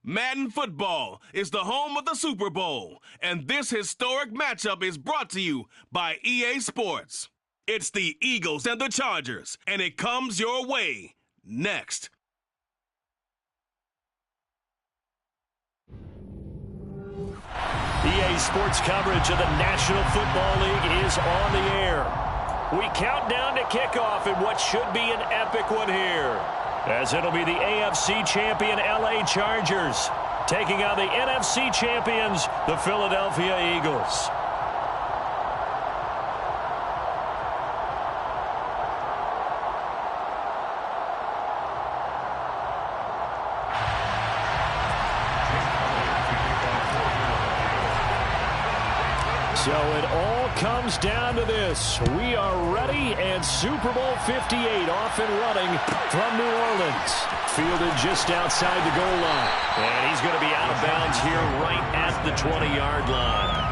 Madden football is the home of the Super Bowl, and this historic matchup is brought to you by EA Sports. It's the Eagles and the Chargers, and it comes your way next. EA Sports coverage of the National Football League is on the air. We count down to kickoff in what should be an epic one here, as it'll be the AFC champion LA Chargers taking on the NFC champions, the Philadelphia Eagles. So it all comes down to this. We are ready, and Super Bowl 58 off and running from New Orleans. Fielded just outside the goal line. And he's going to be out of bounds here right at the 20-yard line.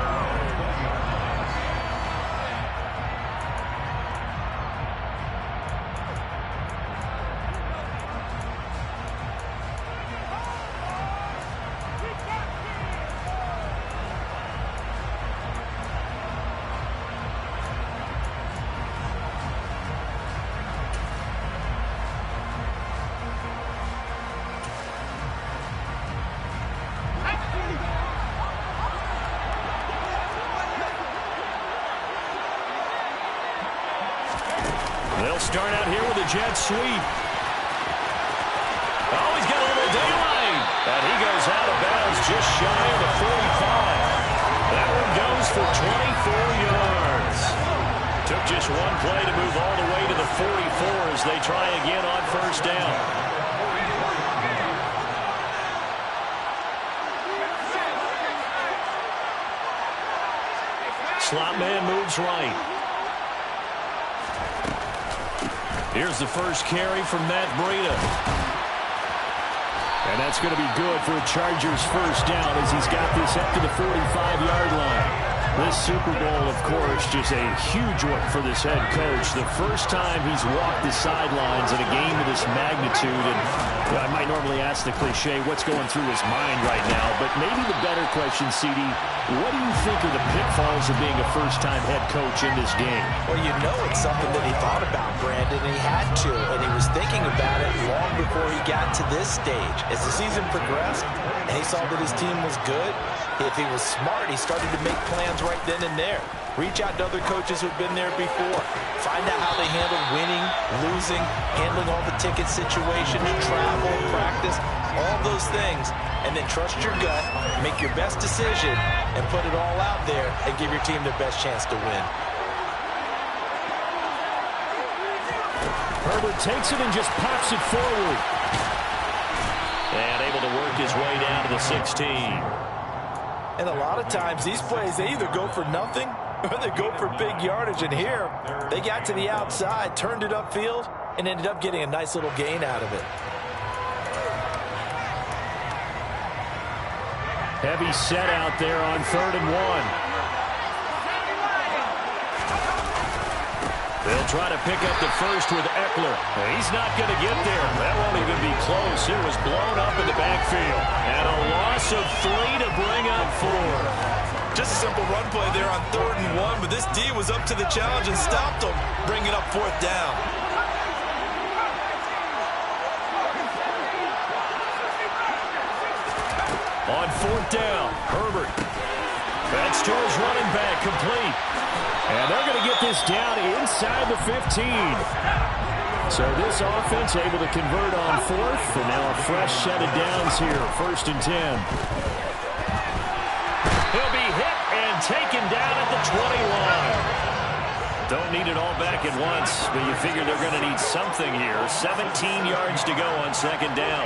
They'll start out here with a jet sweep. Oh, he's got a little daylight. And he goes out of bounds just shy of the 45. That one goes for 24 yards. Took just one play to move all the way to the 44 as they try again on first down. Slot man moves right. Here's the first carry from Matt Breida. And that's going to be good for a Chargers first down as he's got this up to the 45-yard line. This Super Bowl, of course, just a huge one for this head coach. The first time he's walked the sidelines in a game of this magnitude. And I might normally ask the cliche, what's going through his mind right now? But maybe the better question, CD, what do you think are the pitfalls of being a first-time head coach in this game? Well, you know it's something that he thought about, Brandon, and he had to. And he was thinking about it long before he got to this stage. As the season progressed and he saw that his team was good, if he was smart, he started to make plans right then and there. Reach out to other coaches who've been there before. Find out how they handle winning, losing, handling all the ticket situations, travel, practice, all those things. And then trust your gut, make your best decision, and put it all out there and give your team their best chance to win. Herbert takes it and just pops it forward. And able to work his way down to the 16. And a lot of times these plays, they either go for nothing or they go for big yardage. And here, they got to the outside, turned it upfield, and ended up getting a nice little gain out of it. Heavy set out there on 3rd and 1. They'll try to pick up the first with Eckler. He's not going to get there. That won't even be close. It was blown up in the backfield. And a loss of 3 to bring up 4. Just a simple run play there on 3rd and 1, but this D was up to the challenge and stopped him, bringing up 4th down. On 4th down, Herbert. That's to his running back, complete. And they're going to get this down inside the 15. So this offense able to convert on 4th, and now a fresh set of downs here, 1st and 10. He'll be hit and taken down at the 20 line. Don't need it all back at once, but you figure they're going to need something here. 17 yards to go on 2nd down.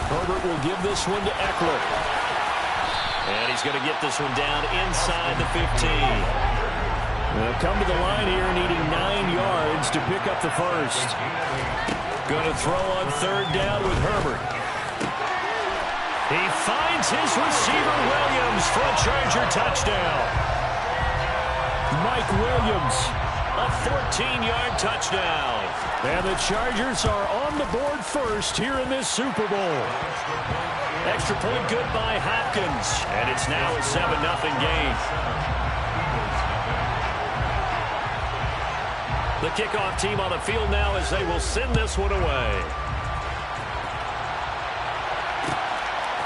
Herbert will give this one to Eckler. And he's going to get this one down inside the 15. They'll come to the line here needing 9 yards to pick up the first. Going to throw on 3rd down with Herbert. He finds his receiver Williams for a Charger touchdown. Mike Williams A 14-yard touchdown. And the Chargers are on the board first here in this Super Bowl. Extra point good by Hopkins. And it's now a 7-0 game. The kickoff team on the field now as they will send this one away.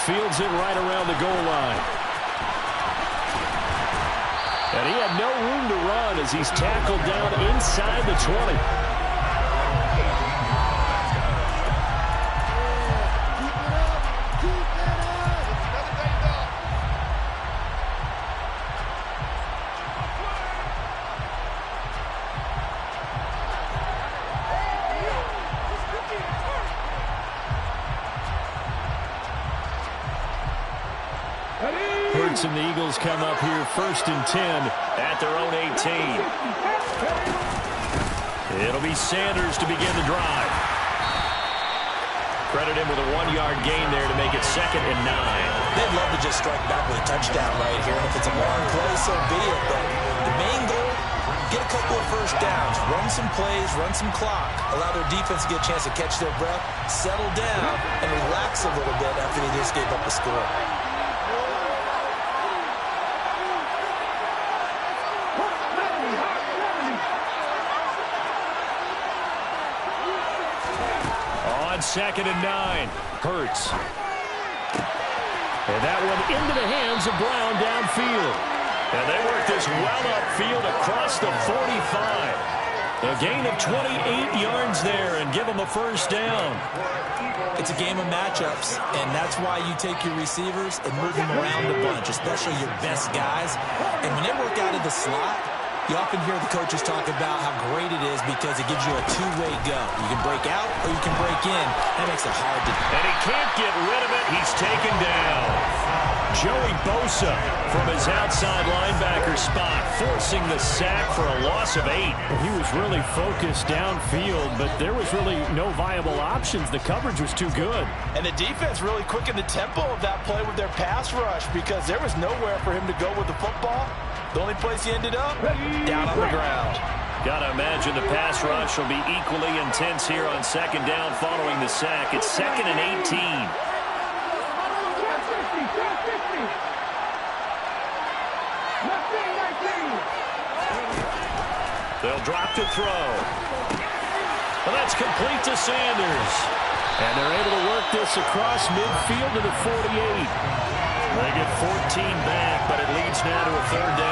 Fields it right around the goal line. And he had no room to run as he's tackled down inside the 20. Hurts and the Eagles come up here 1st and 10 at their own 18. It'll be Sanders to begin the drive. Credit him with a 1-yard gain there to make it 2nd and 9. They'd love to just strike back with a touchdown right here. And if it's a long play, so be it. But the main goal, get a couple of first downs, run some plays, run some clock, allow their defense to get a chance to catch their breath, settle down, and relax a little bit after they just gave up the score. On 2nd and 9, Hurts. And that one into the hands of Brown downfield. And they work this well upfield across the 45. A gain of 28 yards there and give them a first down. It's a game of matchups, and that's why you take your receivers and move them around a bunch, especially your best guys. And when they work out of the slot, you often hear the coaches talk about how great it is because it gives you a two-way go. You can break out or you can break in. That makes it hard to do. And he can't get rid of it. He's taken down. Joey Bosa from his outside linebacker spot, forcing the sack for a loss of 8. He was really focused downfield, but there was really no viable options. The coverage was too good. And the defense really quickened the tempo of that play with their pass rush because there was nowhere for him to go with the football. The only place he ended up, down on the ground. Gotta imagine the pass rush will be equally intense here on 2nd down following the sack. It's 2nd and 18. They'll drop to throw. Well, that's complete to Sanders. And they're able to work this across midfield to the 48. They get 14 back, but it leads now to a 3rd down.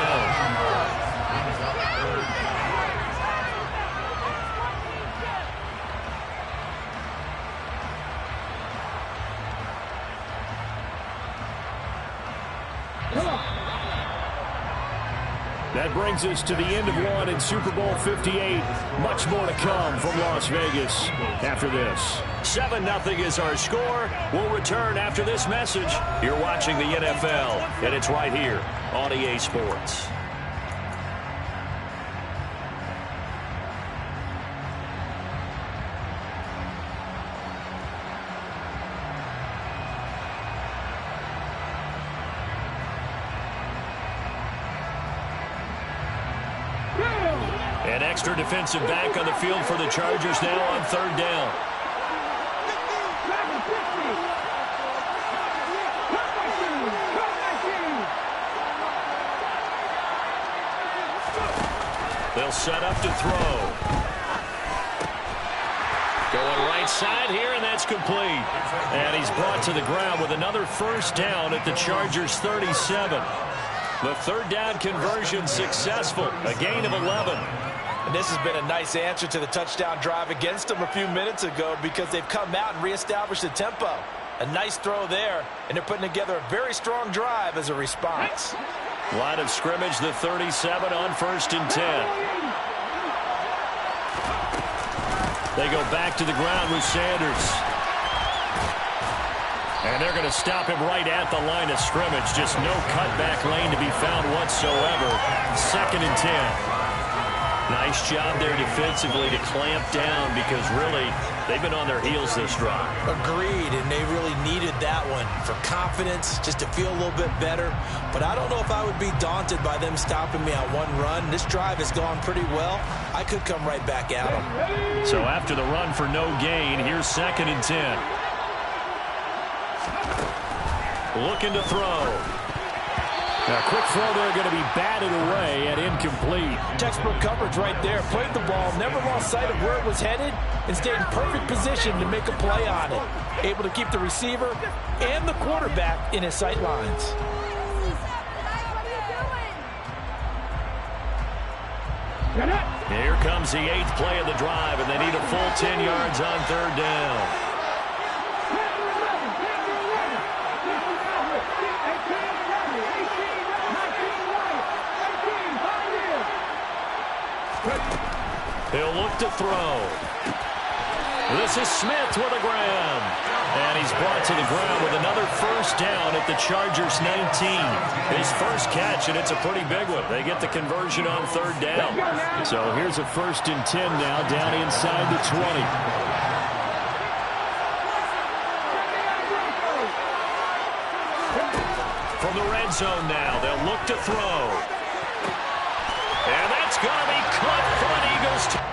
That brings us to the end of one in Super Bowl 58. Much more to come from Las Vegas after this. 7-0 is our score. We'll return after this message. You're watching the NFL, and it's right here on EA Sports. An extra defensive back on the field for the Chargers now on 3rd down. They'll set up to throw. Going right side here, and that's complete. And he's brought to the ground with another first down at the Chargers' 37. The 3rd down conversion successful, a gain of 11. And this has been a nice answer to the touchdown drive against them a few minutes ago because they've come out and reestablished the tempo. A nice throw there, and they're putting together a very strong drive as a response. Line of scrimmage, the 37 on 1st and 10. They go back to the ground with Sanders. And they're going to stop him right at the line of scrimmage. Just no cutback lane to be found whatsoever. 2nd and 10. Nice job there defensively to clamp down because really they've been on their heels this drive. Agreed, and they really needed that one for confidence, just to feel a little bit better. But I don't know if I would be daunted by them stopping me on one run. This drive has gone pretty well. I could come right back at them. So after the run for no gain, here's 2nd and 10. Looking to throw. A quick throw there going to be batted away and incomplete. Textbook coverage right there. Played the ball, never lost sight of where it was headed, and stayed in perfect position to make a play on it. Able to keep the receiver and the quarterback in his sight lines. Here comes the 8th play of the drive, and they need a full 10 yards on 3rd down. He'll look to throw. This is Smith with a grab. And he's brought to the ground with another 1st down at the Chargers 19. His first catch, and it's a pretty big one. They get the conversion on 3rd down. So here's a 1st and 10 now down inside the 20. From the red zone now, they'll look to throw. And that's going to be caught for an Eagles.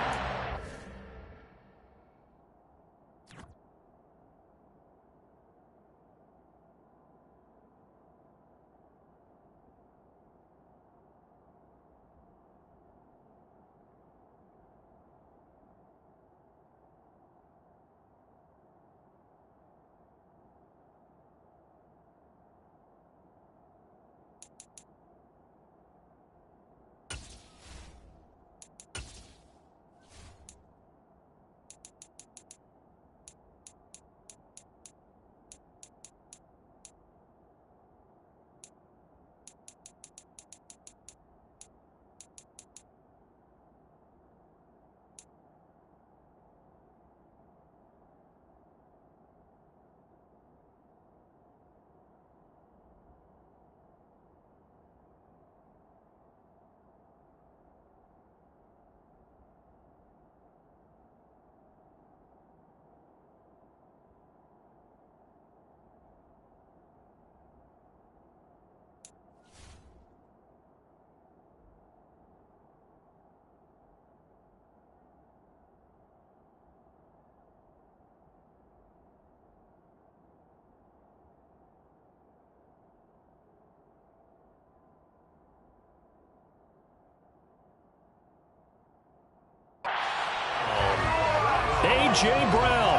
A.J. Brown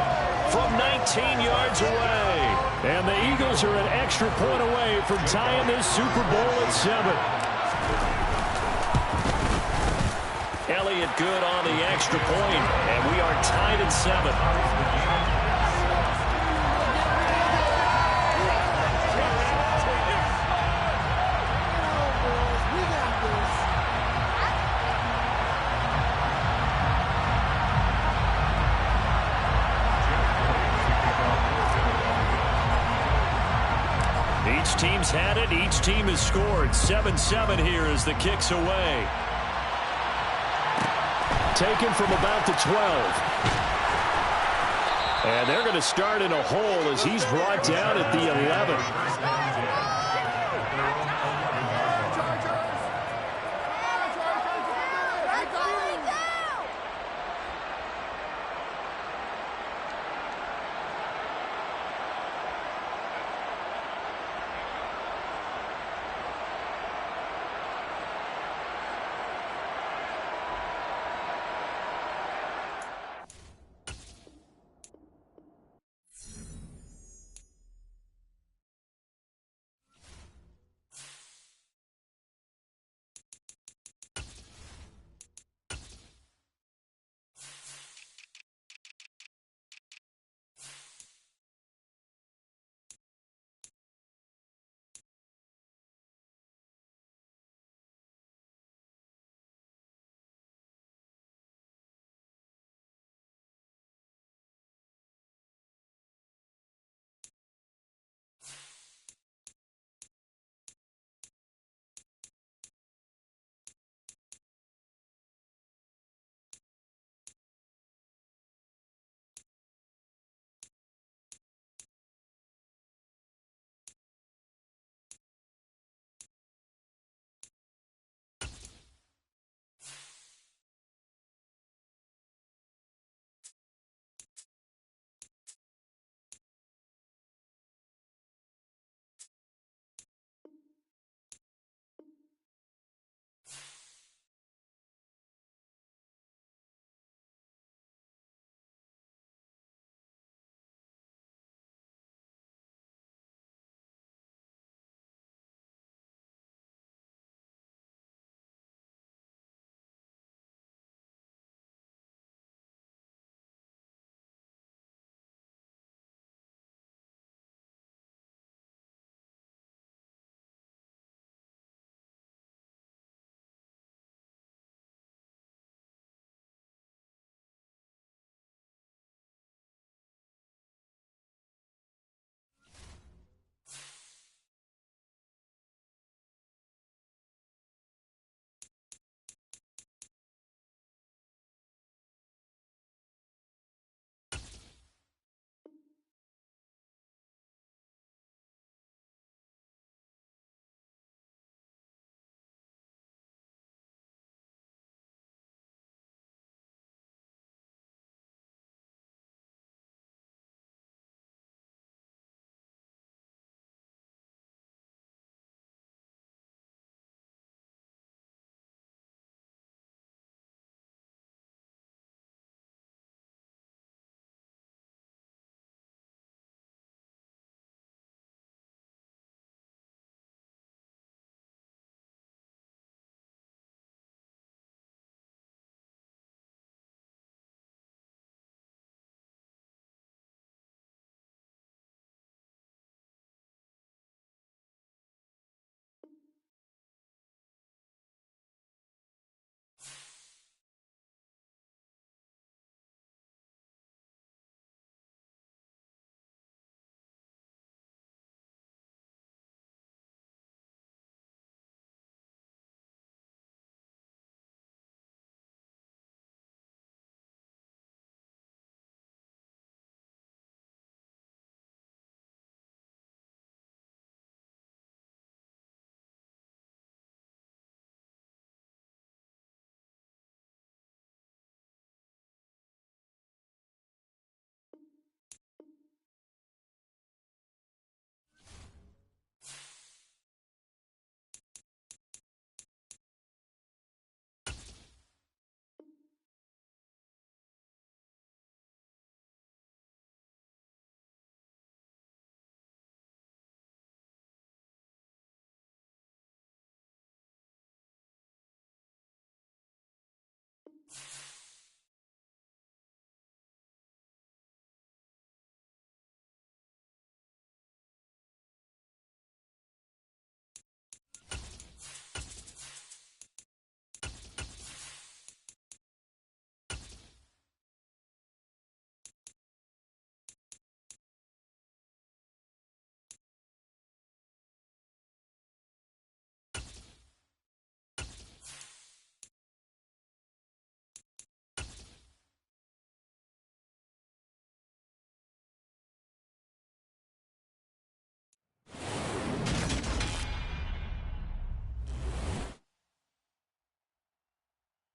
from 19 yards away. And the Eagles are an extra point away from tying this Super Bowl at 7. Elliott good on the extra point, and we are tied at 7. Each team's had it. Each team has scored. 7-7 here as the kick's away. Taken from about the 12. And they're going to start in a hole as he's brought down at the 11.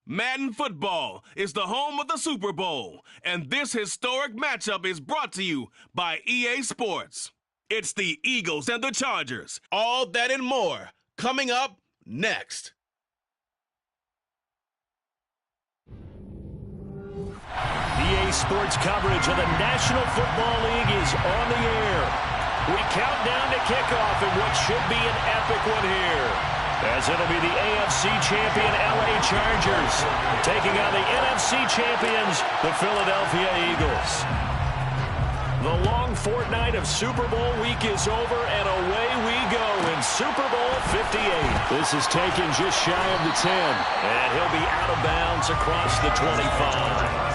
Madden football is the home of the Super Bowl, and this historic matchup is brought to you by EA Sports. It's the Eagles and the Chargers. All that and more coming up next. EA Sports coverage of the National Football League is on the air. We count down to kickoff in what should be an epic one here, as it'll be the AFC champion LA Chargers taking on the NFC champions, the Philadelphia Eagles. The long fortnight of Super Bowl week is over, and away we go in Super Bowl 58. This is taken just shy of the 10. And he'll be out of bounds across the 25.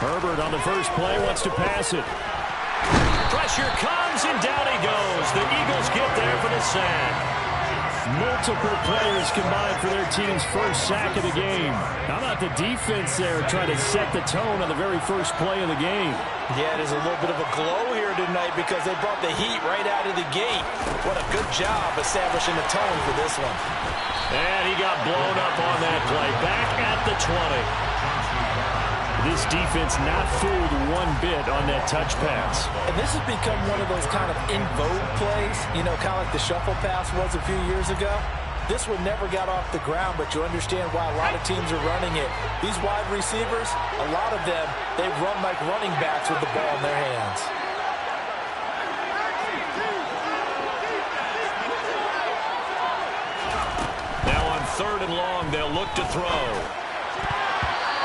Herbert on the first play wants to pass it. Pressure comes, and down he goes. The Eagles get there for the sack. Multiple players combined for their team's first sack of the game. How about the defense there trying to set the tone on the very first play of the game? Yeah, there's a little bit of a glow here tonight because they brought the heat right out of the gate. What a good job establishing the tone for this one. And he got blown up on that play. Back at the 20. This defense not fooled one bit on that touch pass. And this has become one of those kind of in vogue plays, you know, kind of like the shuffle pass was a few years ago. This one never got off the ground, but you understand why a lot of teams are running it. These wide receivers, a lot of them, they run like running backs with the ball in their hands. Now on 3rd and long, they'll look to throw.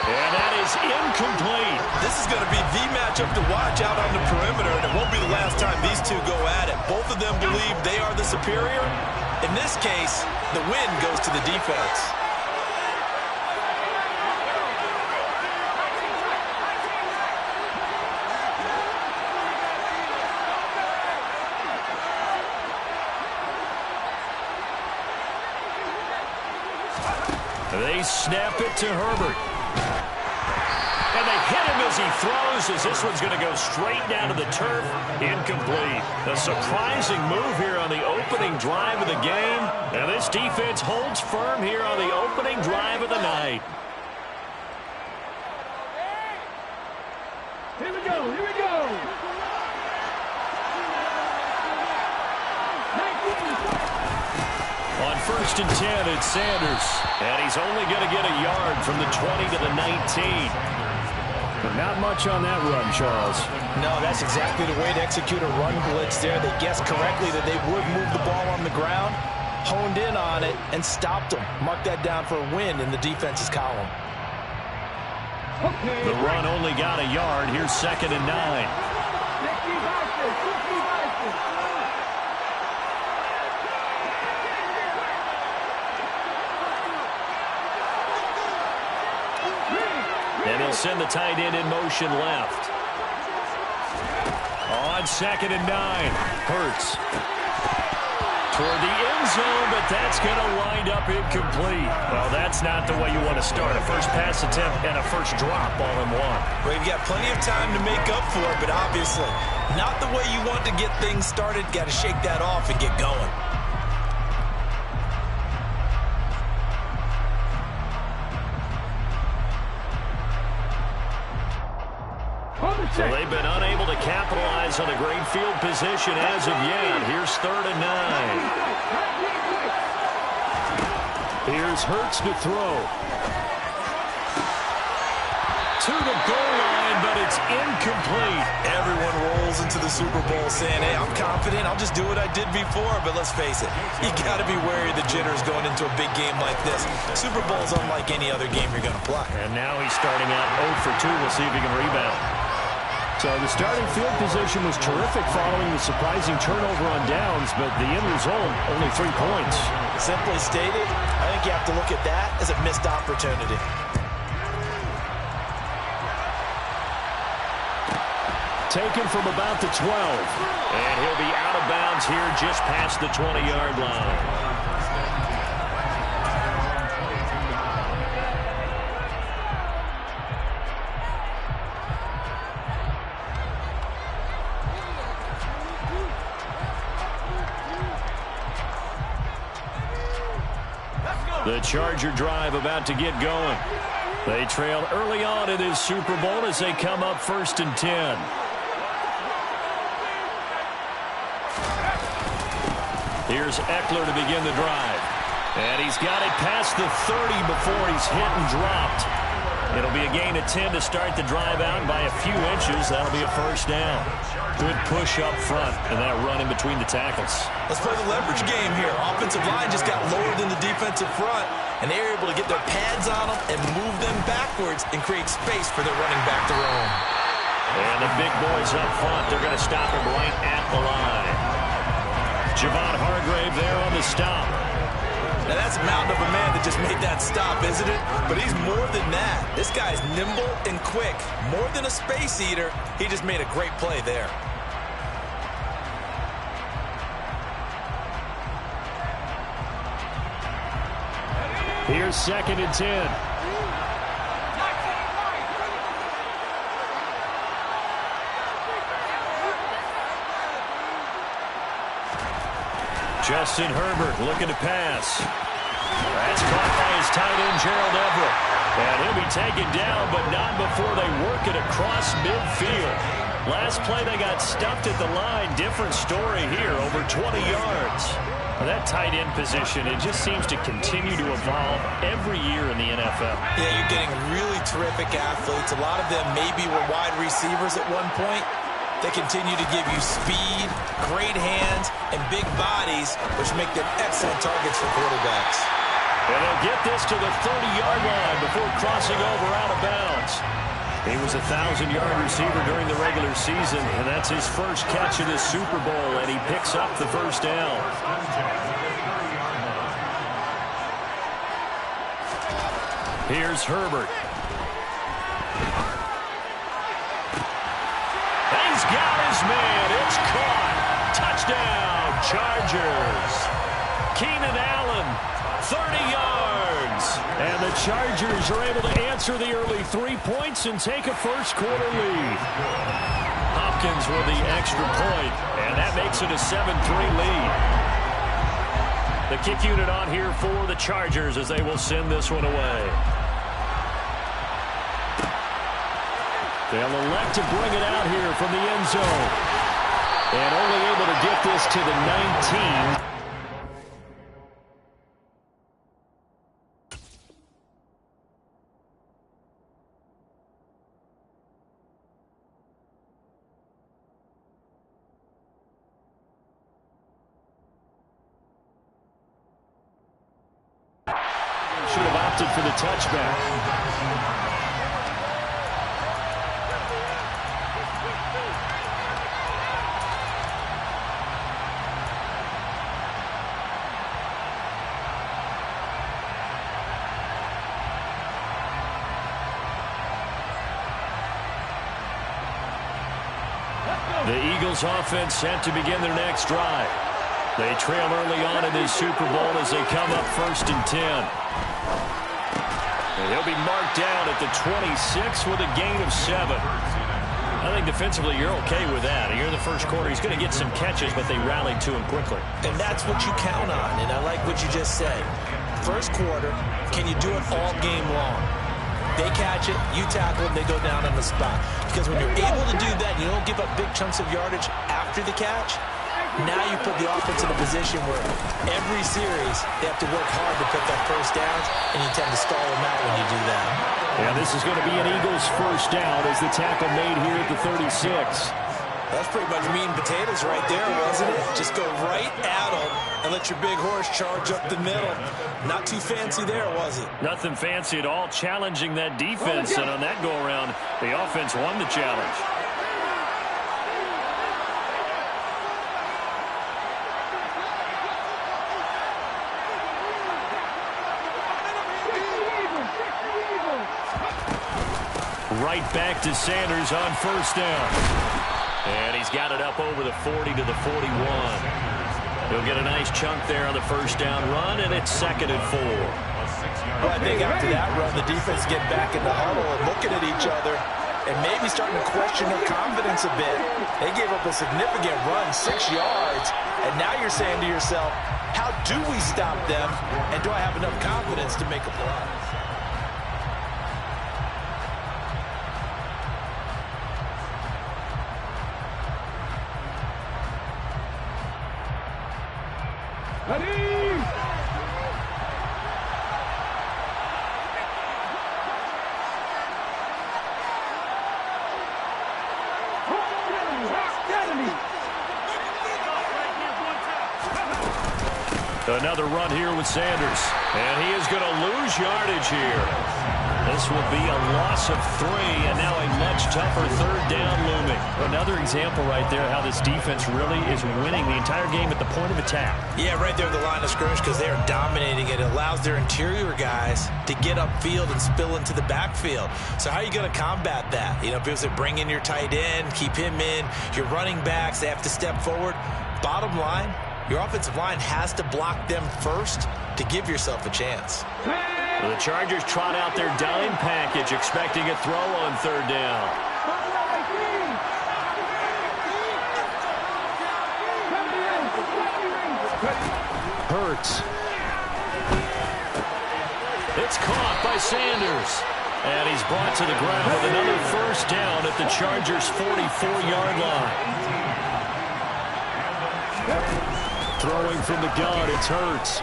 And that is incomplete. This is going to be the matchup to watch out on the perimeter, and it won't be the last time these two go at it. Both of them believe they are the superior. In this case, the win goes to the defense. They snap it to Herbert. And they hit him as he throws, as this one's going to go straight down to the turf. Incomplete. A surprising move here on the opening drive of the game. And this defense holds firm here on the opening drive of the night. Here we go, here we go. On 1st and 10, it's Sanders. And he's only going to get a yard from the 20 to the 19. But not much on that run, Charles. No, that's exactly the way to execute a run blitz there. They guessed correctly that they would move the ball on the ground, honed in on it, and stopped them. Mark that down for a win in the defense's column. The run only got a yard. Here's 2nd and 9. And he'll send the tight end in motion left. On 2nd and 9. Hurts. Toward the end zone, but that's going to wind up incomplete. Well, that's not the way you want to start. A first pass attempt and a first drop all in one. Well, you've got plenty of time to make up for it, but obviously not the way you want to get things started. Got to shake that off and get going. So they've been unable to capitalize on a great field position as of yet. Here's 3rd and 9. Here's Hurts to throw. To the goal line, but it's incomplete. Everyone rolls into the Super Bowl saying, hey, I'm confident. I'll just do what I did before. But let's face it, you got to be wary of the jitters going into a big game like this. Super Bowl's unlike any other game you're going to play. And now he's starting out 0 for 2. We'll see if he can rebound. So the starting field position was terrific following the surprising turnover on downs, but the end result, only 3 points. Simply stated, I think you have to look at that as a missed opportunity. taken from about the 12. And he'll be out of bounds here just past the 20-yard line. The Charger drive about to get going. They trail early on in this Super Bowl as they come up 1st and 10. Here's Eckler to begin the drive. And he's got it past the 30 before he's hit and dropped. It'll be a gain of 10 to start the drive out by a few inches. That'll be a 1st down. Good push up front and that run in between the tackles. Let's play the leverage game here. Offensive line just got lower than the defensive front, and they're able to get their pads on them and move them backwards and create space for their running back to roam. And the big boys up front, they're going to stop him right at the line. Javon Hargrave there on the stop. Now that's a mountain of a man that just made that stop, isn't it? But he's more than that. This guy's nimble and quick. More than a space eater, he just made a great play there. Here's 2nd and 10. Justin Herbert looking to pass. That's caught by his tight end, Gerald Everett. And he'll be taken down, but not before they work it across midfield. Last play, they got stuffed at the line. Different story here, over 20 yards. Well, that tight end position, it just seems to continue to evolve every year in the NFL. Yeah, you're getting really terrific athletes. A lot of them maybe were wide receivers at one point. They continue to give you speed, great hands, and big bodies, which make them excellent targets for quarterbacks. And they'll get this to the 30-yard line before crossing over out of bounds. He was a 1,000-yard receiver during the regular season, and that's his first catch of this Super Bowl, and he picks up the 1st down. Here's Herbert. He's got his man. It's caught. Touchdown, Chargers. Keenan Allen, 30 yards. And the Chargers are able to answer the early 3 points and take a first-quarter lead. Hopkins with the extra point, and that makes it a 7-3 lead. The kick unit on here for the Chargers as they will send this one away. They'll elect to bring it out here from the end zone. And only able to get this to the 19. Should have opted for the touchback. The Eagles offense set to begin their next drive. They trail early on in this Super Bowl as they come up 1st and 10. And he'll be marked down at the 26 with a gain of 7. I think defensively you're okay with that. Here in the first quarter, he's going to get some catches, but they rallied to him quickly. And that's what you count on, and I like what you just said. First quarter, can you do it all game long? They catch it, you tackle it, they go down on the spot. Because when you're able to do that, you don't give up big chunks of yardage after the catch. Now you put the offense in a position where every series they have to work hard to put that 1st down, and you tend to stall them out when you do that. And this is going to be an Eagles 1st down as the tackle made here at the 36. That's pretty much meat and potatoes right there, wasn't it? Just go right at them and let your big horse charge up the middle. Not too fancy there, was it? Nothing fancy at all, challenging that defense, and on that go-around, the offense won the challenge. Right back to Sanders on 1st down. And he's got it up over the 40 to the 41. He'll get a nice chunk there on the first down run, and it's 2nd and 4. Well, I think after that run, the defense getting back in the huddle and looking at each other and maybe starting to question their confidence a bit. They gave up a significant run, 6 yards, and now you're saying to yourself, how do we stop them, and do I have enough confidence to make a play? Another run here with Sanders. And he is going to lose yardage here. This will be a loss of 3, and now a much tougher 3rd down looming. Another example right there how this defense really is winning the entire game at the point of attack. Yeah, right there at the line of scrimmage because they are dominating it. It allows their interior guys to get upfield and spill into the backfield. So how are you going to combat that? You know, people say bring in your tight end, keep him in. Your running backs, they have to step forward. Bottom line, your offensive line has to block them first to give yourself a chance. The Chargers trot out their dime package, expecting a throw on 3rd down. Hurts. It's caught by Sanders. And he's brought to the ground with another first down at the Chargers' 44-yard line. Throwing from the gun, it's Hurts.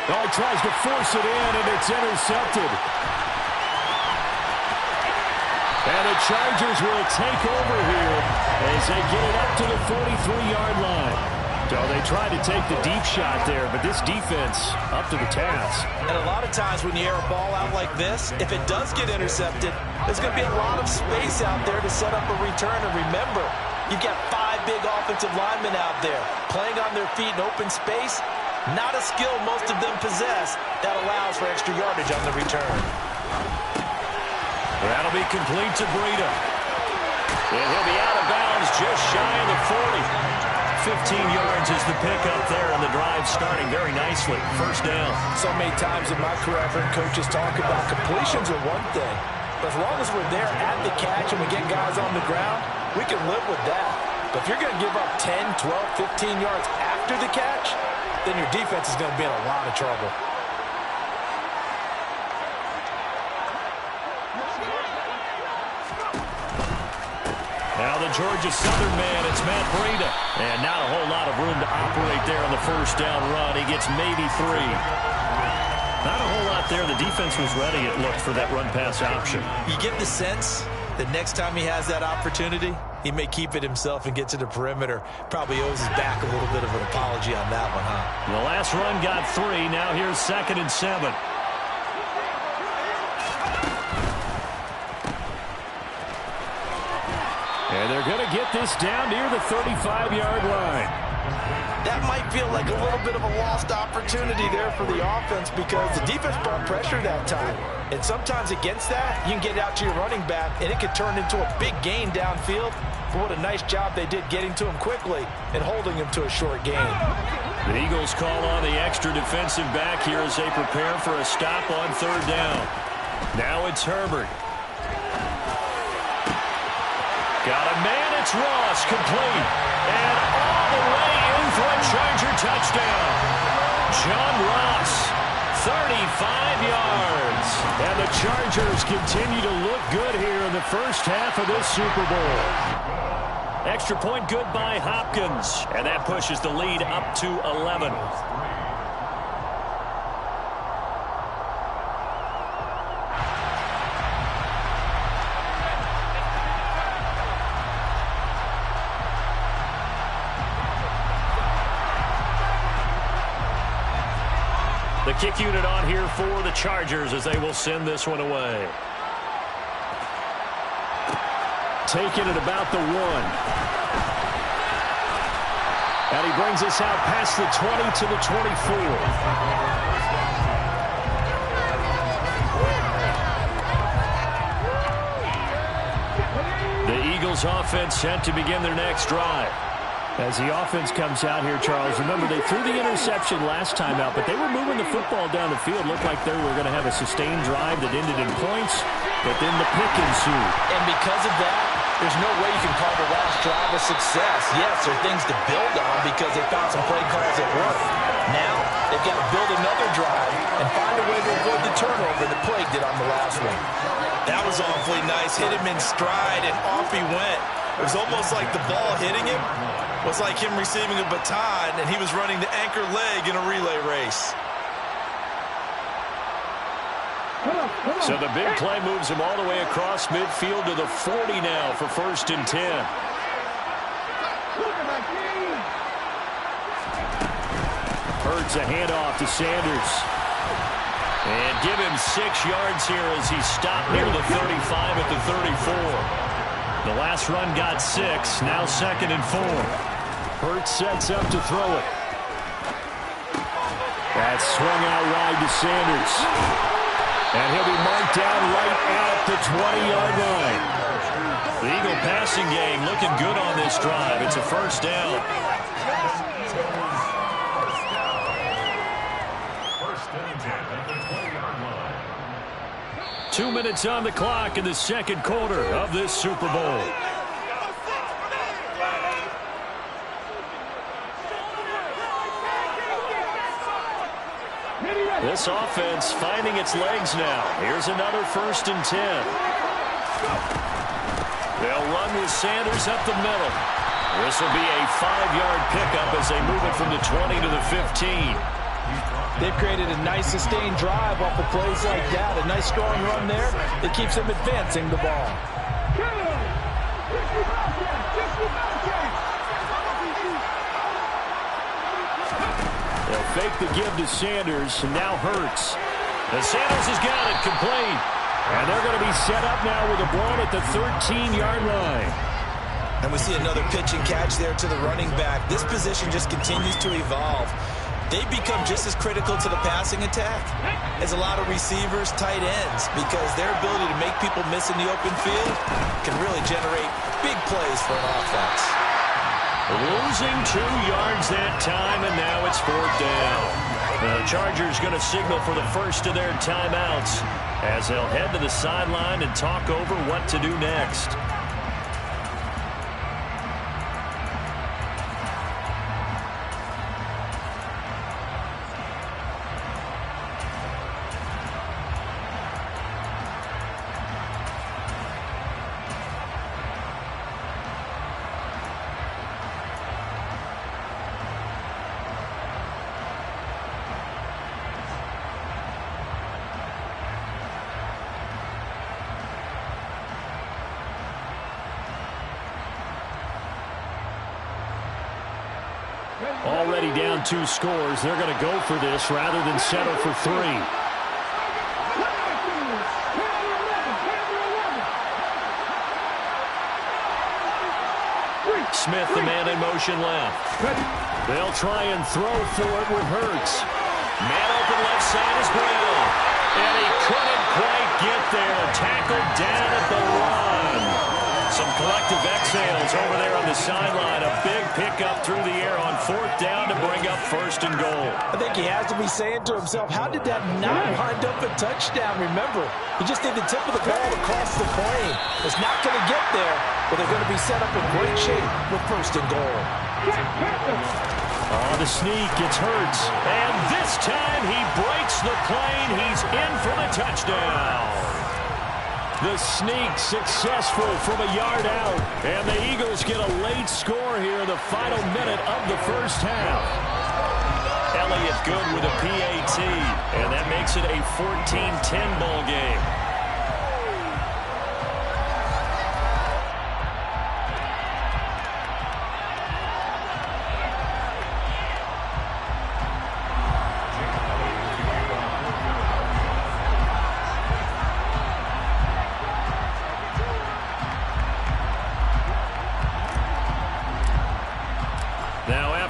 Oh, he tries to force it in, and it's intercepted. And the Chargers will take over here as they get it up to the 43-yard line. So they tried to take the deep shot there, but this defense up to the task. And a lot of times when you air a ball out like this, if it does get intercepted, there's going to be a lot of space out there to set up a return. And remember, you've got 5 big offensive linemen out there playing on their feet in open space. Not a skill most of them possess that allows for extra yardage on the return. That'll be complete to Breida. And he'll be out of bounds just shy of the 40. 15 yards is the pickup there, and the drive starting very nicely. First down. So many times in my career, I've heard coaches talk about completions are one thing. But as long as we're there at the catch and we get guys on the ground, we can live with that. But if you're going to give up 10, 12, 15 yards after the catch, then your defense is going to be in a lot of trouble. Now the Georgia Southern man, it's Matt Breida. And not a whole lot of room to operate there on the first down run. He gets maybe 3. Not a whole lot there. The defense was ready, it looked, for that run-pass option. You get the sense that next time he has that opportunity, he may keep it himself and get to the perimeter. Probably owes his back a little bit of an apology on that one, huh? The last run got 3. Now here's 2nd and 7. And they're going to get this down near the 35-yard line. That might feel like a little bit of a lost opportunity there for the offense because the defense brought pressure that time. And sometimes against that, you can get out to your running back, and it could turn into a big gain downfield. But what a nice job they did getting to him quickly and holding him to a short gain. The Eagles call on the extra defensive back here as they prepare for a stop on 3rd down. Now it's Herbert. Got a man, it's Ross, complete. And all the way in for a Charger touchdown. John Ross, 35 yards. And the Chargers continue to look good here in the first half of this Super Bowl. Extra point good by Hopkins. And that pushes the lead up to 11. The kick unit on here for the Chargers as they will send this one away. Taking it about the 1. And he brings us out past the 20 to the 24. Eagles offense set to begin their next drive. As the offense comes out here, Charles, remember they threw the interception last time out, but they were moving the football down the field. Looked like they were going to have a sustained drive that ended in points, but then the pick ensued. And because of that, there's no way you can call the last drive a success. Yes, there are things to build on because they found some play calls that work. Now, they've got to build another drive and find a way to avoid the turnover that plagued it on the last one. That was awfully nice. Hit him in stride, and off he went. It was almost like the ball hitting him was like him receiving a baton, and he was running the anchor leg in a relay race. So the big play moves him all the way across midfield to the 40 now for 1st and 10. Hurts a handoff to Sanders. And give him 6 yards here as he stopped near the 35 at the 34. The last run got 6, now 2nd and 4. Hurts sets up to throw it. That's swung out wide to Sanders. And he'll be marked down right at the 20-yard line. The Eagle passing game looking good on this drive. It's a 1st down. 2 minutes on the clock in the 2nd quarter of this Super Bowl. This offense finding its legs now. Here's another 1st and 10. They'll run with Sanders up the middle. This will be a 5-yard pickup as they move it from the 20 to the 15. They've created a nice sustained drive off of plays like that. A nice strong run there that keeps them advancing the ball. They'll fake the give to Sanders, and now Hurts. And Sanders has got it complete. And they're going to be set up now with a ball at the 13-yard line. And we see another pitch and catch there to the running back. This position just continues to evolve. They've become just as critical to the passing attack as a lot of receivers, tight ends, because their ability to make people miss in the open field can really generate big plays for an offense. Losing 2 yards that time, and now it's 4th down. The Chargers going to signal for the first of their timeouts as they'll head to the sideline and talk over what to do next. Already down 2 scores. They're going to go for this rather than settle for 3. Smith, the man in motion left. They'll try and throw for it with Hurts. Man open left side is Brown. And he couldn't quite get there. Tackled down at the run. Some collective exhales over there on the sideline. A big pickup through the air on 4th down to bring up 1st and goal. I think he has to be saying to himself, how did that not wind up a touchdown? Remember, he just did the tip of the ball across the plane. It's not going to get there, but they're going to be set up in great shape with 1st and goal. On the sneak, it's Hurts. And this time he breaks the plane. He's in for the touchdown. The sneak successful from a yard out. And the Eagles get a late score here in the final minute of the 1st half. Elliott good with a PAT. And that makes it a 14-10 ball game.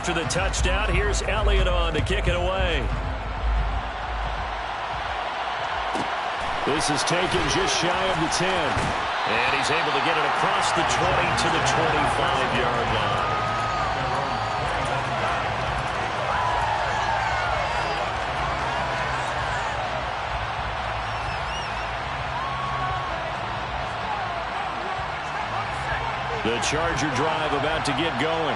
After the touchdown, here's Elliott on to kick it away. This is taken just shy of the 10. And he's able to get it across the 20 to the 25-yard line. The Charger drive about to get going.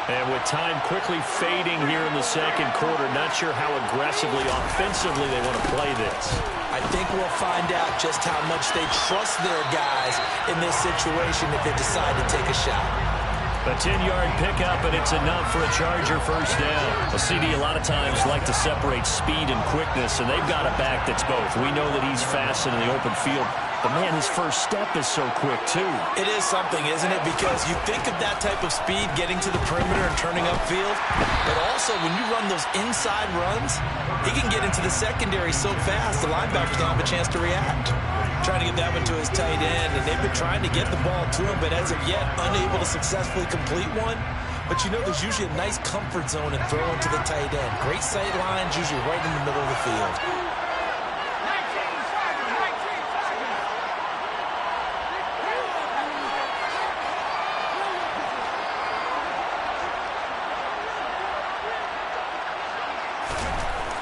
And with time quickly fading here in the second quarter, not sure how aggressively, offensively they want to play this. I think we'll find out just how much they trust their guys in this situation if they decide to take a shot. A 10-yard pickup, and it's enough for a Charger first down. A CD a lot of times like to separate speed and quickness, and they've got a back that's both. We know that he's fast in the open field, but, man, his first step is so quick, too. It is something, isn't it? Because you think of that type of speed getting to the perimeter and turning upfield, but also when you run those inside runs, he can get into the secondary so fast the linebackers don't have a chance to react. Trying to get that one to his tight end, and they've been trying to get the ball to him, but as of yet, unable to successfully complete one. But you know there's usually a nice comfort zone in throwing to the tight end. Great sight lines, usually right in the middle of the field.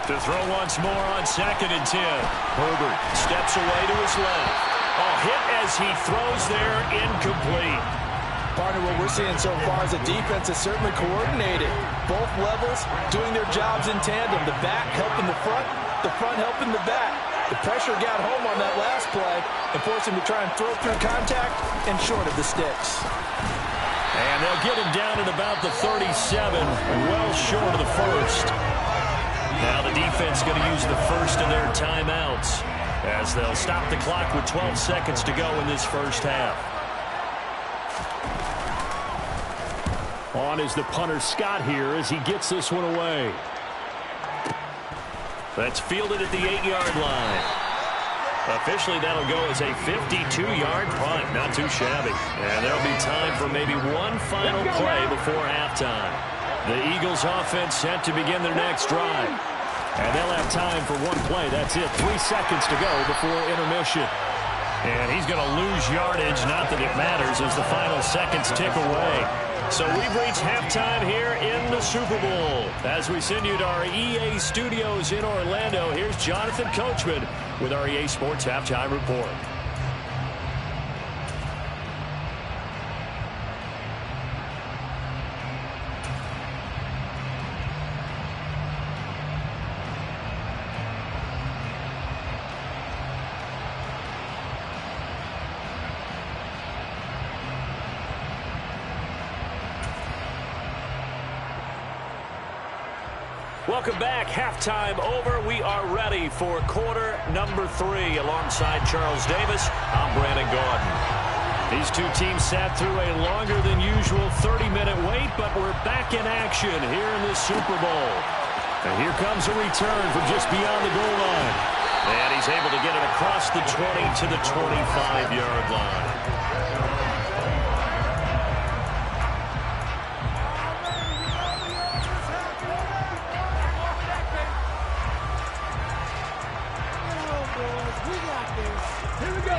To throw once more on 2nd and 10. Herbert steps away to his left. Hit as he throws there, incomplete. Partner, what we're seeing so far is the defense is certainly coordinated. Both levels doing their jobs in tandem. The back helping the front helping the back. The pressure got home on that last play and forced him to try and throw through contact and short of the sticks. And they'll get him down at about the 37, well short of the first. Now the defense going to use the first of their timeouts as they'll stop the clock with 12 seconds to go in this first half. On is the punter Scott here as he gets this one away. That's fielded at the 8-yard line. Officially, that'll go as a 52-yard punt. Not too shabby. And there'll be time for maybe one final play before halftime. The Eagles offense set to begin their next drive. And they'll have time for one play. That's it. 3 seconds to go before intermission. And he's going to lose yardage. Not that it matters as the final seconds tick away. So we've reached halftime here in the Super Bowl. As we send you to our EA studios in Orlando, here's Jonathan Coachman with our EA Sports Halftime Report. Welcome back. Halftime over. We are ready for quarter number 3. Alongside Charles Davis, I'm Brandon Gordon. These two teams sat through a longer than usual 30-minute wait, but we're back in action here in this Super Bowl. And here comes a return from just beyond the goal line. And he's able to get it across the 20 to the 25-yard line.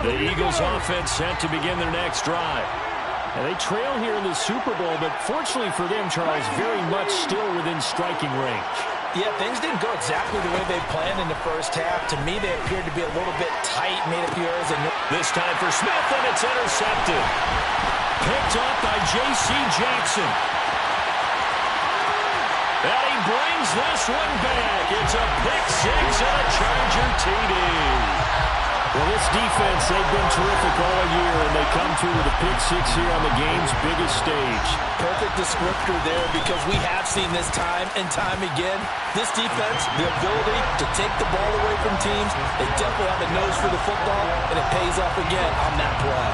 The Eagles offense set to begin their next drive. And they trail here in the Super Bowl, but fortunately for them, Charles, very much still within striking range. Yeah, things didn't go exactly the way they planned in the first half. To me, they appeared to be a little bit tight, made a few errors. This time for Smith, and it's intercepted. Picked up by J.C. Jackson. And he brings this one back. It's a pick six and a Charger TD. Well, this defense, they've been terrific all year, and they come through with a pick six here on the game's biggest stage. Perfect descriptor there, because we have seen this time and time again. This defense, the ability to take the ball away from teams, they definitely have a nose for the football, and it pays off again on that play.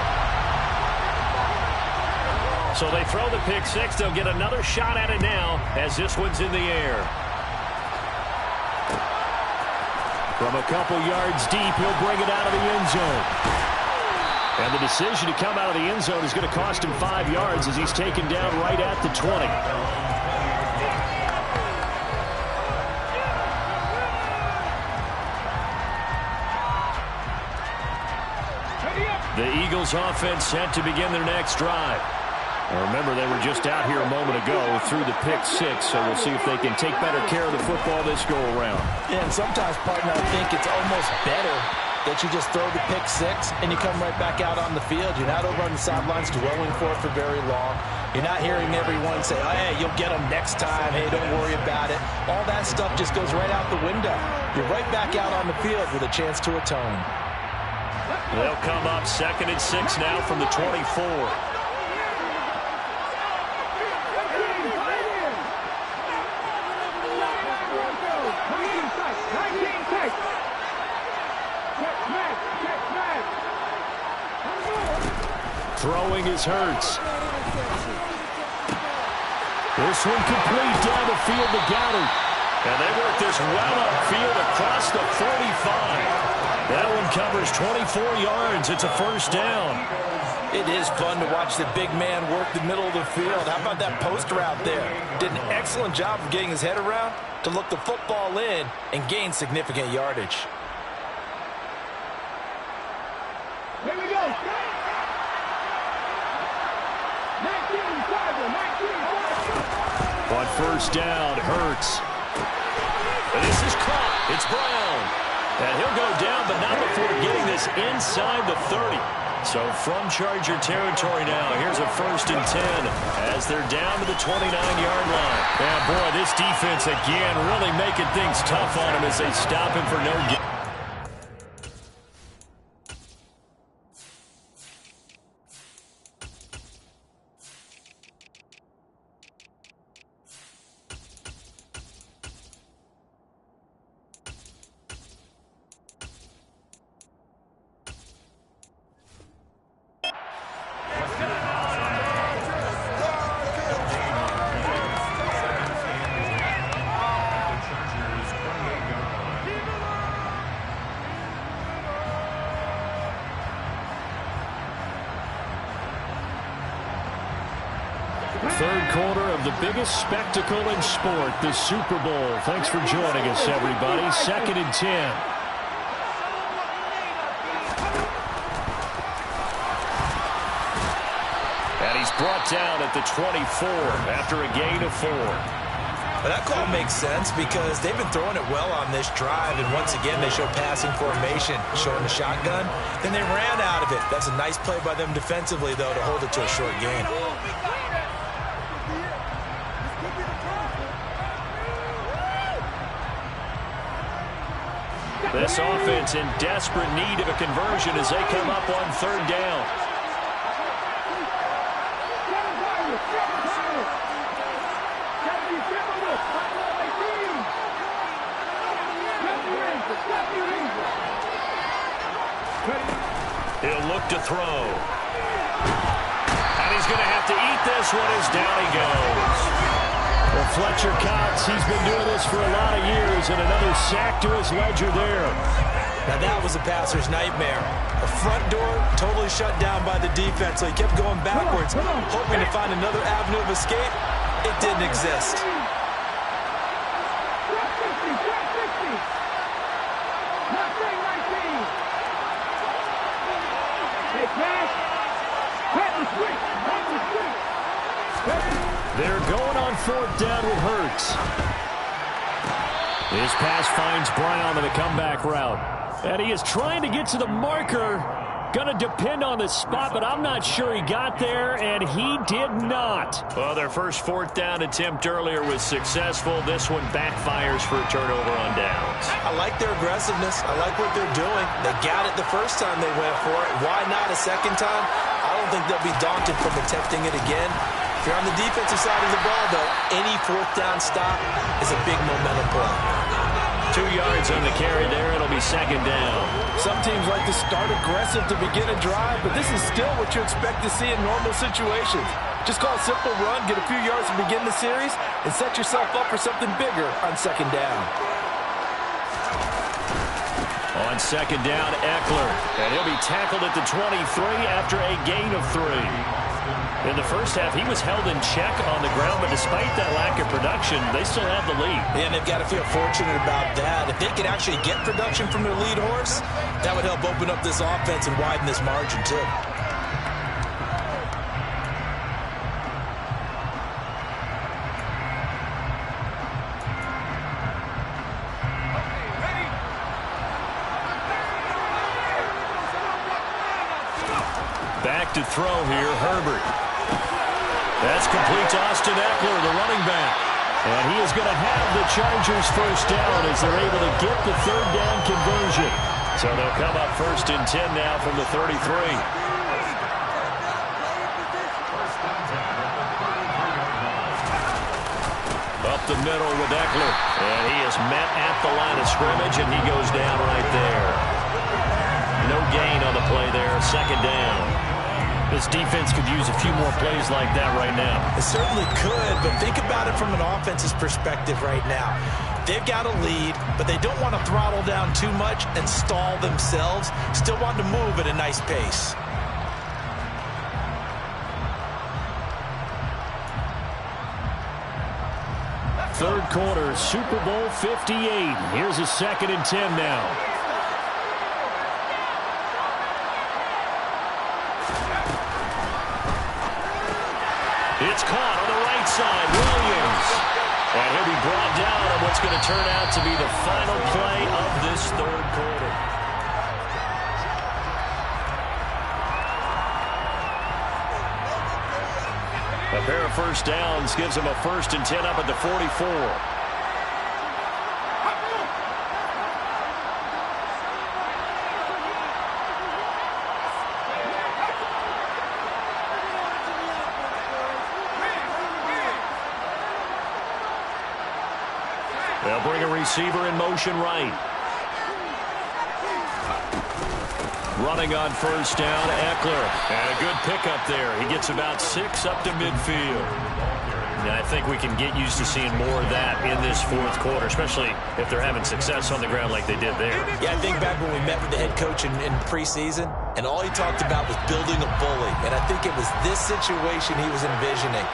So they throw the pick six. They'll get another shot at it now as this one's in the air. From a couple yards deep, he'll bring it out of the end zone. And the decision to come out of the end zone is going to cost him 5 yards as he's taken down right at the 20. The Eagles offense set to begin their next drive. Now remember, they were just out here a moment ago through the pick six, so we'll see if they can take better care of the football this go-around. Yeah, and sometimes, partner, I think it's almost better that you just throw the pick six and you come right back out on the field. You're not over on the sidelines dwelling for it for very long. You're not hearing everyone say, oh, hey, you'll get them next time. Hey, don't worry about it. All that stuff just goes right out the window. You're right back out on the field with a chance to atone. They'll come up 2nd and 6 now from the 24. Throwing is Hurts. This one complete down the field to Goddard. And they work this well upfield across the 45. That one covers 24 yards. It's a first down. It is fun to watch the big man work the middle of the field. How about that post route there? Did an excellent job of getting his head around to look the football in and gain significant yardage. Here we go. 19-5. On first down, Hurts. And this is caught. It's Brown. And he'll go down, but not before getting this inside the 30. So from Charger territory now, here's a 1st and 10 as they're down to the 29-yard line. And boy, this defense again really making things tough on him as they stop him for no gain. Third quarter of the biggest spectacle in sport, the Super Bowl. Thanks for joining us, everybody. 2nd and 10. And he's brought down at the 24 after a gain of 4. Well, that call makes sense because they've been throwing it well on this drive, and once again they show passing formation, showing the shotgun. Then they ran out of it. That's a nice play by them defensively, though, to hold it to a short gain. This offense in desperate need of a conversion as they come up on 3rd down. He'll look to throw. And he's going to have to eat this one as down he goes. Well, Fletcher Cox, he's been doing this for a lot of years, and another sack to his ledger there. Now that was a passer's nightmare. The front door totally shut down by the defense, so he kept going backwards, hoping to find another avenue of escape. It didn't exist. They're going on 4th down with Hurts. His pass finds Brown on the comeback route. And he is trying to get to the marker. Going to depend on the spot, but I'm not sure he got there, and he did not. Well, their first 4th down attempt earlier was successful. This one backfires for a turnover on downs. I like their aggressiveness. I like what they're doing. They got it the first time they went for it. Why not a second time? I don't think they'll be daunted from attempting it again. If you're on the defensive side of the ball, though, any 4th down stop is a big momentum play. 2 yards on the carry there. It'll be 2nd down. Some teams like to start aggressive to begin a drive, but this is still what you expect to see in normal situations. Just call a simple run, get a few yards to begin the series, and set yourself up for something bigger on 2nd down. On 2nd down, Eckler. And he'll be tackled at the 23 after a gain of 3. In the first half, he was held in check on the ground, but despite that lack of production, they still have the lead. And they've got to feel fortunate about that. If they could actually get production from their lead horse, that would help open up this offense and widen this margin too. Back to throw here, Herbert. That's complete to Austin Eckler, the running back. And he is going to have the Chargers first down as they're able to get the third down conversion. So they'll come up 1st and 10 now from the 33. Up the middle with Eckler. And he is met at the line of scrimmage, and he goes down right there. No gain on the play there, 2nd down. This defense could use a few more plays like that right now. It certainly could, but think about it from an offense's perspective right now. They've got a lead, but they don't want to throttle down too much and stall themselves. Still want to move at a nice pace. Third quarter, Super Bowl 58. Here's a 2nd and 10 now. It's caught on the right side, Williams. And he'll be brought down on what's going to turn out to be the final play of this third quarter. A pair of first downs gives him a 1st and 10 up at the 44. They'll bring a receiver in motion right. Running on first down, Eckler. And a good pickup there. He gets about 6 up to midfield. And I think we can get used to seeing more of that in this fourth quarter, especially if they're having success on the ground like they did there. Yeah, I think back when we met with the head coach in preseason, and all he talked about was building a bully. And I think it was this situation he was envisioning.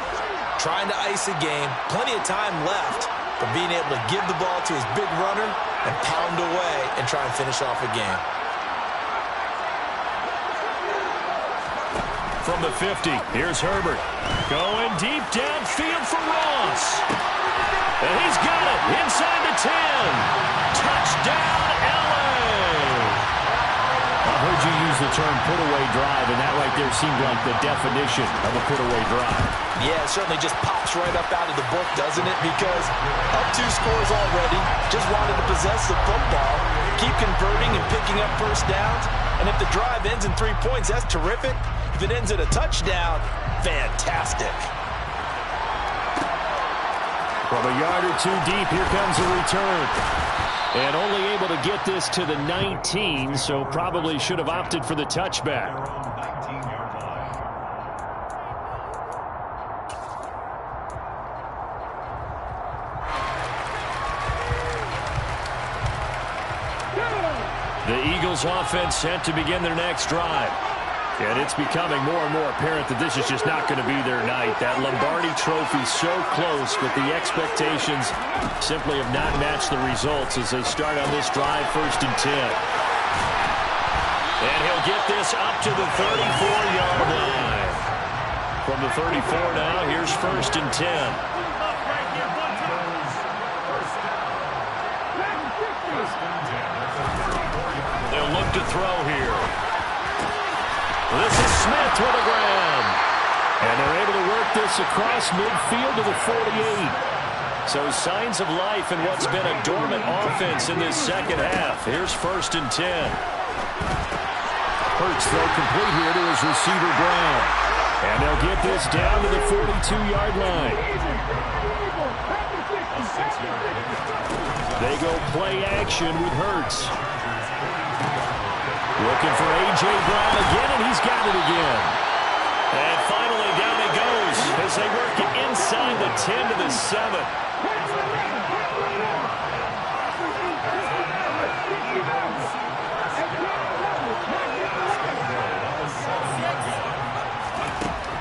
Trying to ice a game, plenty of time left, but being able to give the ball to his big runner and pound away and try and finish off a game. From the 50, here's Herbert. Going deep downfield for Ross. And he's got it inside the 10. Touchdown, L.A. I heard you use the term put-away drive, and that right there seemed like the definition of a put-away drive. Yeah, it certainly just pops right up out of the book, doesn't it? Because up 2 scores already, just wanted to possess the football, keep converting and picking up first downs. And if the drive ends in 3 points, that's terrific. If it ends in a touchdown, fantastic. From a yard or 2 deep, here comes a return. And only able to get this to the 19, so probably should have opted for the touchback. The Eagles offense set to begin their next drive. And it's becoming more and more apparent that this is just not going to be their night. That Lombardi trophy so close, but the expectations simply have not matched the results as they start on this drive 1st and 10. And he'll get this up to the 34-yard line. From the 34 now, here's 1st and 10. They'll look to throw here. This is Smith with a grab. And they're able to work this across midfield to the 48. So signs of life in what's been a dormant offense in this second half. Here's 1st and 10. Hurts throw complete here to his receiver, Brown. And they'll get this down to the 42-yard line. They go play action with Hurts. Looking for A.J. Brown again, and he's got it again. And finally, down it goes as they work it inside the 10 to the 7.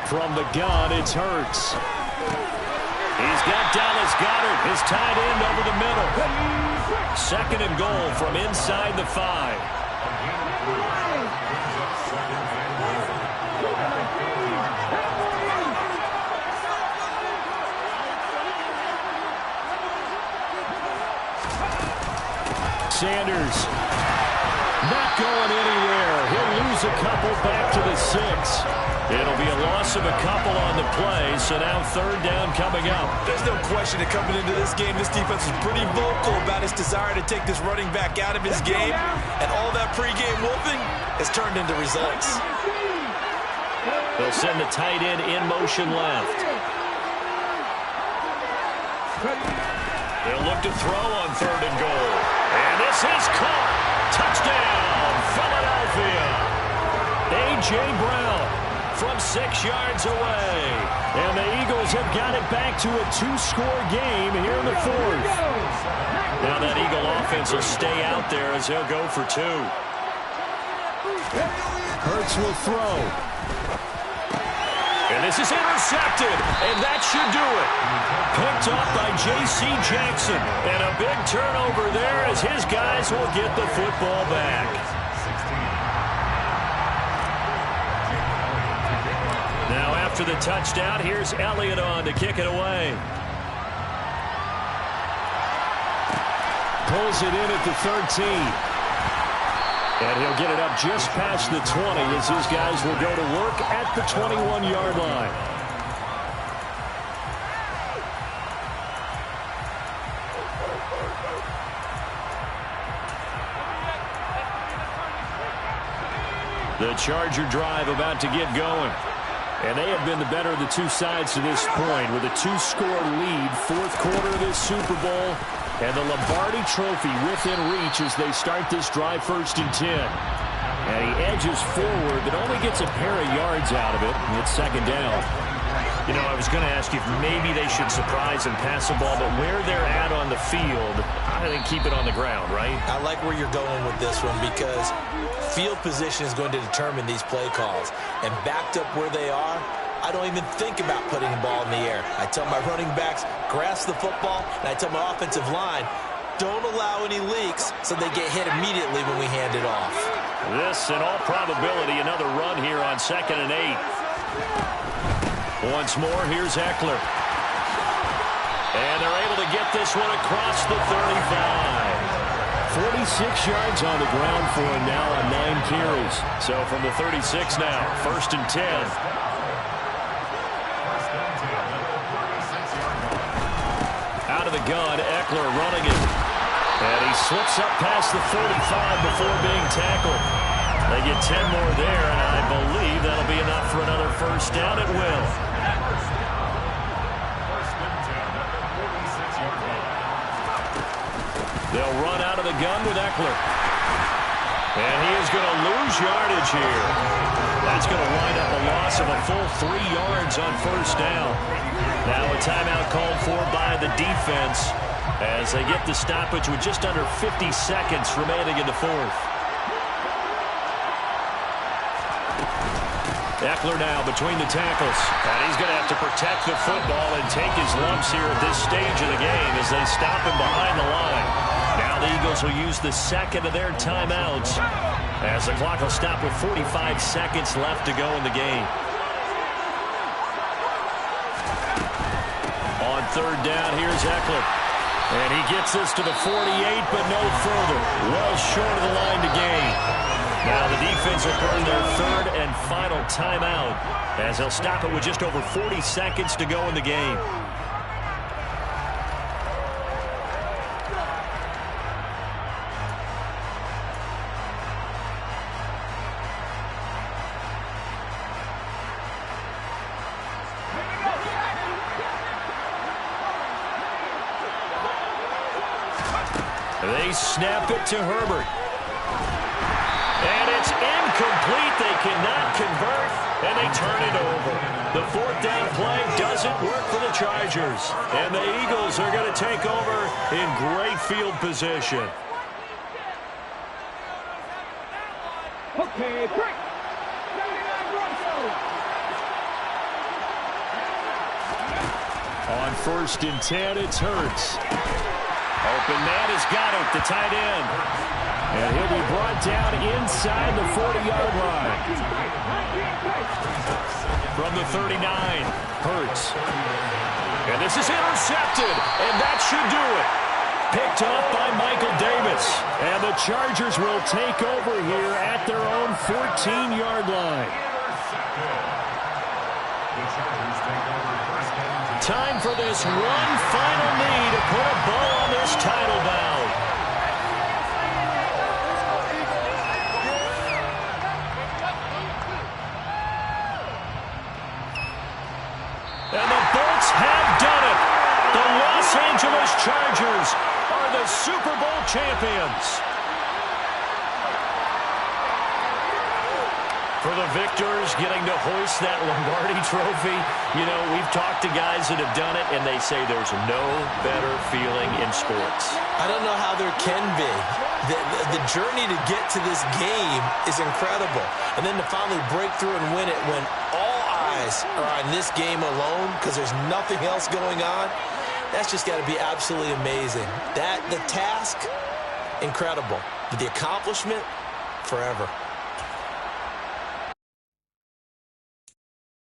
From the gun, it's Hurts. He's got Dallas Goedert, his tight end, over the middle. 2nd and goal from inside the 5. Sanders not going anywhere. He'll lose a couple back to the 6. It'll be a loss of a couple on the play, so now 3rd down coming up. There's no question that coming into this game, this defense was pretty vocal about its desire to take this running back out of his game, and all that pregame wolfing has turned into results. They'll send the tight end in motion left. They'll look to throw on 3rd and goal. And this is caught. Touchdown, Philadelphia. A.J. Brown from 6 yards away. And the Eagles have got it back to a 2-score game here in the 4th. Now that Eagle offense will stay out there as he'll go for 2. Hurts will throw. And this is intercepted, and that should do it. Picked up by J.C. Jackson. And a big turnover there as his guys will get the football back. Now after the touchdown, here's Elliott on to kick it away. Pulls it in at the 13. And he'll get it up just past the 20 as his guys will go to work at the 21-yard line. The Charger drive about to get going. And they have been the better of the two sides to this point with a 2-score lead, 4th quarter of this Super Bowl. And the Lombardi Trophy within reach as they start this drive 1st and 10. And he edges forward, but only gets a pair of yards out of it. And it's 2nd down. You know, I was going to ask you if maybe they should surprise and pass the ball, but where they're at on the field, I think keep it on the ground, right? I like where you're going with this one because field position is going to determine these play calls. And backed up where they are, I don't even think about putting the ball in the air. I tell my running backs, grasp the football, and I tell my offensive line, don't allow any leaks so they get hit immediately when we hand it off. This, in all probability, another run here on 2nd and 8. Once more, here's Eckler. And they're able to get this one across the 35. 46 yards on the ground for him now on 9 carries. So from the 36 now, 1st and 10. Out of the gun, Eckler running it. And he slips up past the 45 before being tackled. They get 10 more there, and I believe that'll be enough for another 1st down. It will. They'll run out of the gun with Eckler. And he is going to lose yardage here. That's going to wind up a loss of a full 3 yards on 1st down. Now a timeout called for by the defense as they get the stoppage with just under 50 seconds remaining in the 4th. Eckler now between the tackles. And he's going to have to protect the football and take his lumps here at this stage of the game as they stop him behind the line. Now the Eagles will use the 2nd of their timeouts as the clock will stop with 45 seconds left to go in the game. On 3rd down, here's Eckler. And he gets this to the 48, but no further. Well short of the line to gain. Now the defense will burn their 3rd and final timeout as they'll stop it with just over 40 seconds to go in the game. They snap it to Herbert. And it's incomplete. They cannot convert, and they turn it over. The 4th down play doesn't work for the Chargers. And the Eagles are going to take over in great field position. Okay, break. On 1st and 10, it's Hurts. Open man has got it, the tight end. And he'll be brought down inside the 40-yard line. From the 39, Hurts. And this is intercepted, and that should do it. Picked up by Michael Davis. And the Chargers will take over here at their own 14-yard line. Time for this one final knee to put a bow on this title bout. And the Bolts have done it. The Los Angeles Chargers are the Super Bowl champions. For the victors, getting to hoist that Lombardi trophy, you know, we've talked to guys that have done it, and they say there's no better feeling in sports. I don't know how there can be. The journey to get to this game is incredible. And then to finally break through and win it when all eyes are on this game alone because there's nothing else going on, that's just got to be absolutely amazing. The task, incredible. But the accomplishment, forever.